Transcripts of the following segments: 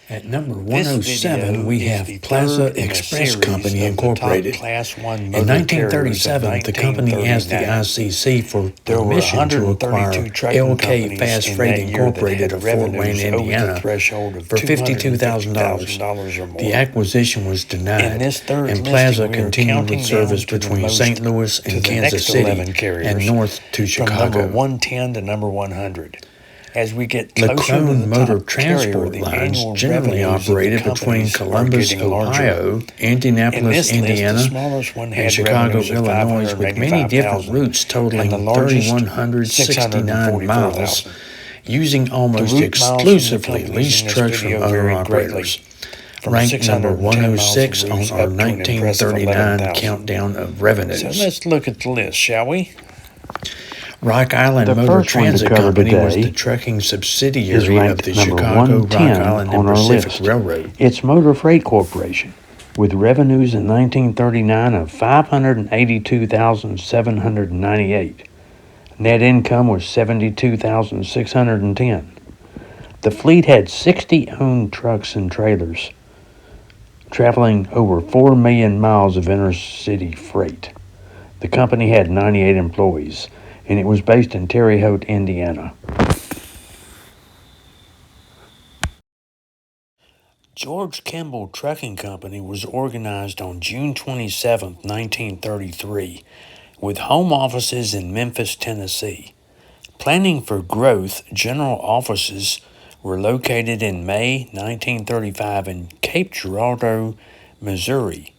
At number This 107, video we is have the Plaza third in a Express series Company of the top Incorporated. Class 1 In motor carriers of 1937, the company asked the 1939. ICC for There were permission to 132 acquire trucking LK companies Fast in Freight that year that Incorporated had of Fort Wayne, revenues over the Indiana, threshold of for $52,000. $250,000 or more. The acquisition was In denied, this third and listing, Plaza we are continued counting with service down to the between most St. Louis to and the Kansas next City 11 carriers and north to from number Chicago. 110 to number 100. As we get closer to LeCrone the Motor top carrier, Transport the Lines annual generally revenues of the operated between companies are Columbus, getting larger. Ohio, In Indianapolis, this list, the Indiana, smallest one and had Chicago, revenues of Illinois, with many different 585,000, routes and totaling the largest 3,169 miles, 644,000. using almost The route miles from the exclusively companies leased in this trucks from video varied owner-operators. from Ranked number 610 miles of 106 on routes our up to an impressive 1939 11,000. countdown of So revenues. let's look at the list, shall we? Rock Island The Motor first one to Transit cover Company was today the trucking is subsidiary of ranked the number Chicago, Rock 110 Island, and on our Pacific list. Railroad. It's Motor Freight Corporation, with revenues in 1939 of $582,798. Net income was $72,610. The fleet had 60 owned trucks and trailers, traveling over 4 million miles of intercity freight. The company had 98 employees, and it was based in Terre Haute, Indiana. George Kimball Trucking Company was organized on June 27, 1933, with home offices in Memphis, Tennessee. Planning for growth, general offices were located in May 1935 in Cape Girardeau, Missouri,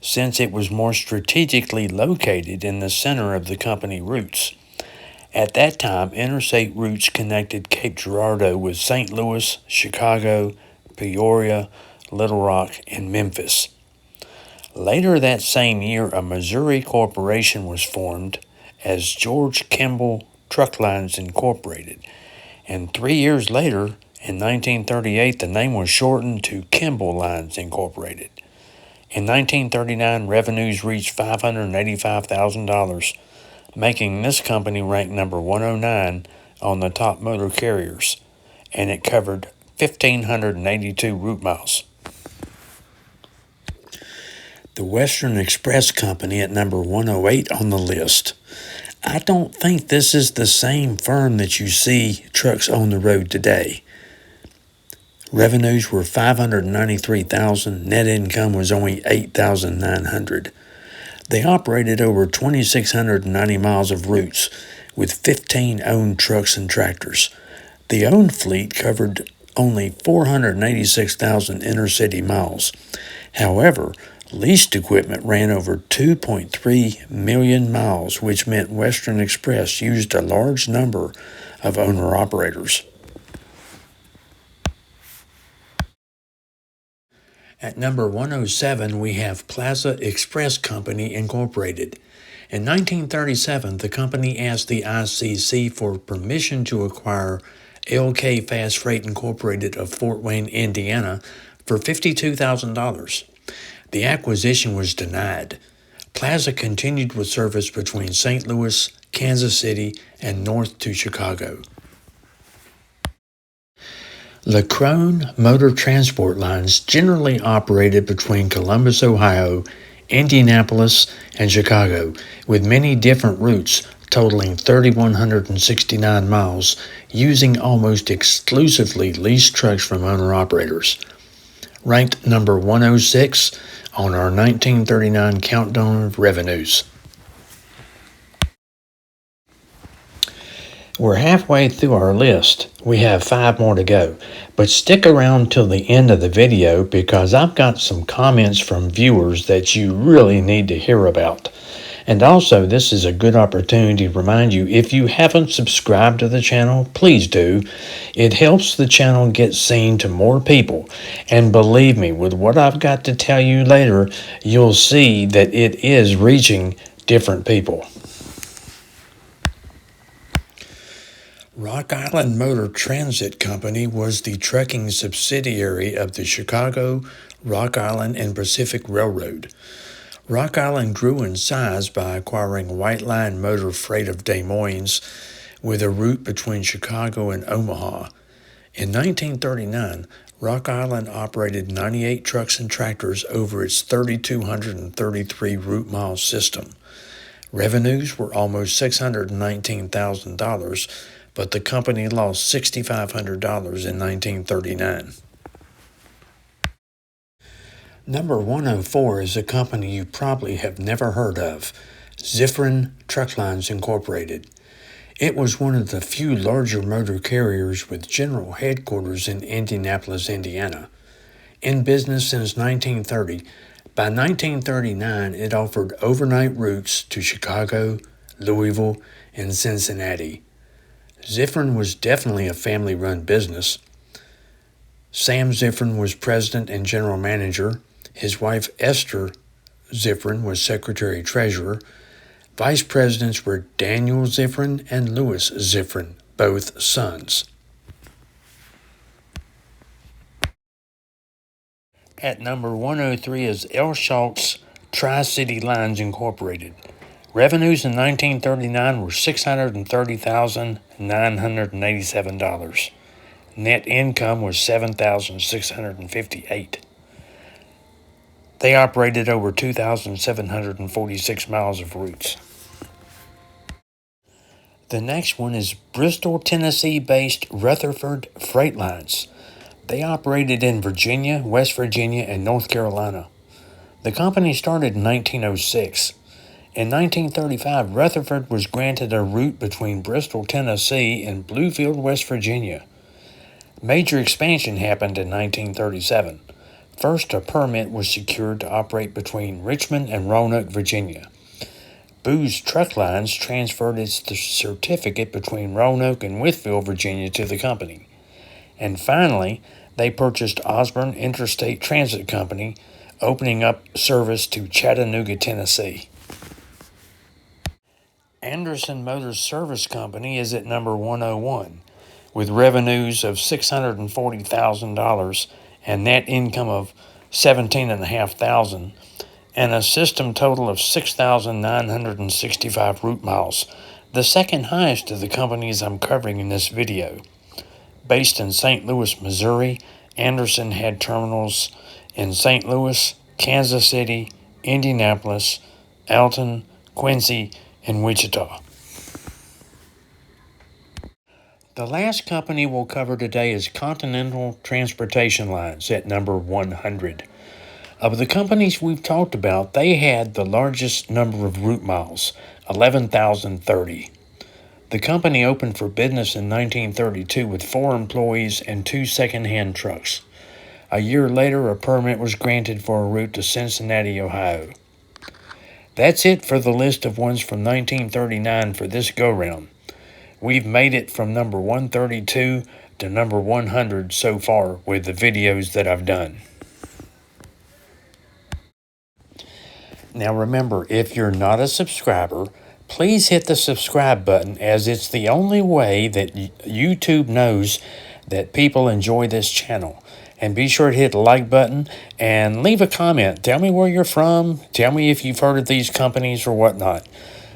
since it was more strategically located in the center of the company routes. At that time, interstate routes connected Cape Girardeau with St. Louis, Chicago, Peoria, Little Rock, and Memphis. Later that same year, a Missouri corporation was formed as George Kimball Truck Lines Incorporated, and 3 years later, in 1938, the name was shortened to Kimball Lines Incorporated. In 1939, revenues reached $585,000, making this company rank number 109 on the top motor carriers, and it covered 1,582 route miles. The Western Express Company at number 108 on the list. I don't think this is the same firm that you see trucks on the road today. Revenues were $593,000. Net income was only $8,900. They operated over 2,690 miles of routes with 15 owned trucks and tractors. The owned fleet covered only 486,000 intercity miles. However, leased equipment ran over 2.3 million miles, which meant Western Express used a large number of owner-operators. At number 107, we have Plaza Express Company Incorporated. In 1937, the company asked the ICC for permission to acquire LK Fast Freight Incorporated of Fort Wayne, Indiana, for $52,000. The acquisition was denied. Plaza continued with service between St. Louis, Kansas City, and north to Chicago. LeCrone Motor Transport Lines generally operated between Columbus, Ohio, Indianapolis, and Chicago, with many different routes totaling 3,169 miles, using almost exclusively leased trucks from owner-operators. Ranked number 106 on our 1939 countdown of revenues. We're halfway through our list. We have 5 more to go, but stick around till the end of the video because I've got some comments from viewers that you really need to hear about. And also, this is a good opportunity to remind you, if you haven't subscribed to the channel, please do. It helps the channel get seen to more people. And believe me, with what I've got to tell you later, you'll see that it is reaching different people. Rock Island Motor Transit Company was the trucking subsidiary of the Chicago, Rock Island, and Pacific Railroad. Rock Island grew in size by acquiring White Line Motor Freight of Des Moines with a route between Chicago and Omaha. In 1939, Rock Island operated 98 trucks and tractors over its 3,233 route mile system. Revenues were almost $619,000, but the company lost $6,500 in 1939. Number 104 is a company you probably have never heard of, Zifrin Truck Lines Incorporated. It was one of the few larger motor carriers with general headquarters in Indianapolis, Indiana. In business since 1930, by 1939 it offered overnight routes to Chicago, Louisville, and Cincinnati. Zifrin was definitely a family-run business. Sam Zifrin was president and general manager. His wife Esther Zifrin was secretary-treasurer. Vice presidents were Daniel Zifrin and Louis Zifrin, both sons. At number 103 is L. Schultz Tri-City Lines Incorporated. Revenues in 1939 were $630,987. Net income was $7,658. They operated over 2,746 miles of routes. The next one is Bristol, Tennessee-based Rutherford Freight Lines. They operated in Virginia, West Virginia, and North Carolina. The company started in 1906. In 1935, Rutherford was granted a route between Bristol, Tennessee, and Bluefield, West Virginia. Major expansion happened in 1937. First, a permit was secured to operate between Richmond and Roanoke, Virginia. Booz Truck Lines transferred its certificate between Roanoke and Wytheville, Virginia to the company. And finally, they purchased Osborne Interstate Transit Company, opening up service to Chattanooga, Tennessee. Anderson Motor Service Company is at number 101, with revenues of $640,000 and net income of $17,500, and a system total of 6,965 route miles, the second highest of the companies I'm covering in this video. Based in St. Louis, Missouri, Anderson had terminals in St. Louis, Kansas City, Indianapolis, Alton, Quincy, and Wichita. The last company we'll cover today is Continental Transportation Lines at number 100. Of the companies we've talked about, they had the largest number of route miles, 11,030. The company opened for business in 1932 with 4 employees and 2 second-hand trucks. A year later, a permit was granted for a route to Cincinnati, Ohio. That's it for the list of ones from 1939 for this go-round. We've made it from number 132 to number 100 so far with the videos that I've done. Now remember, if you're not a subscriber, please hit the subscribe button, as it's the only way that YouTube knows that people enjoy this channel. And be sure to hit the like button and leave a comment. Tell me where you're from. Tell me if you've heard of these companies or whatnot.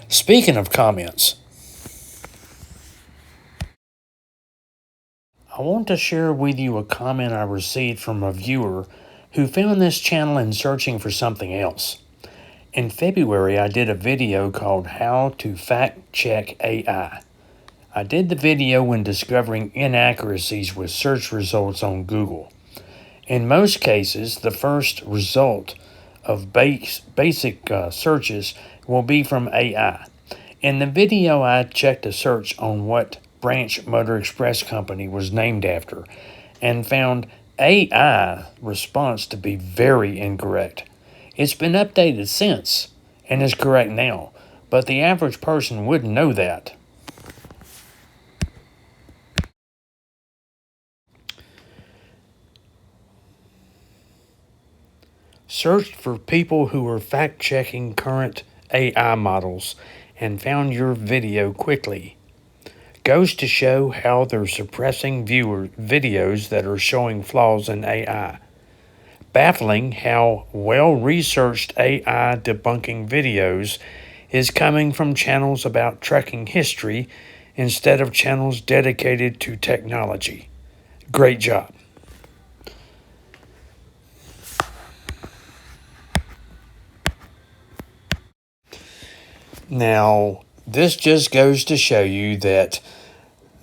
Speaking of comments, I want to share with you a comment I received from a viewer who found this channel in searching for something else. In February, I did a video called How to Fact Check AI. I did the video when discovering inaccuracies with search results on Google. In most cases, the first result of basic searches will be from AI. In the video, I checked a search on what Branch Motor Express Company was named after and found AI response to be very incorrect. It's been updated since and is correct now, but the average person wouldn't know that. Searched for people who are fact-checking current AI models and found your video quickly. Goes to show how they're suppressing videos that are showing flaws in AI. Baffling how well-researched AI debunking videos is coming from channels about trucking history instead of channels dedicated to technology. Great job. Now, this just goes to show you that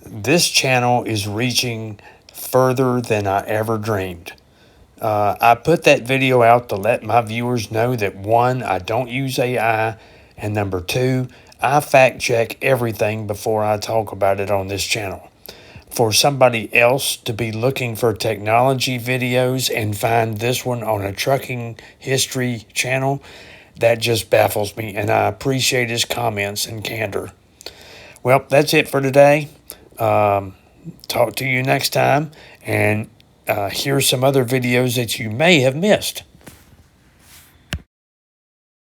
this channel is reaching further than I ever dreamed. I put that video out to let my viewers know that, one, I don't use AI, and number two, I fact check everything before I talk about it on this channel. For somebody else to be looking for technology videos and find this one on a trucking history channel, that just baffles me, and I appreciate his comments and candor. Well, that's it for today. Talk to you next time, and here's some other videos that you may have missed.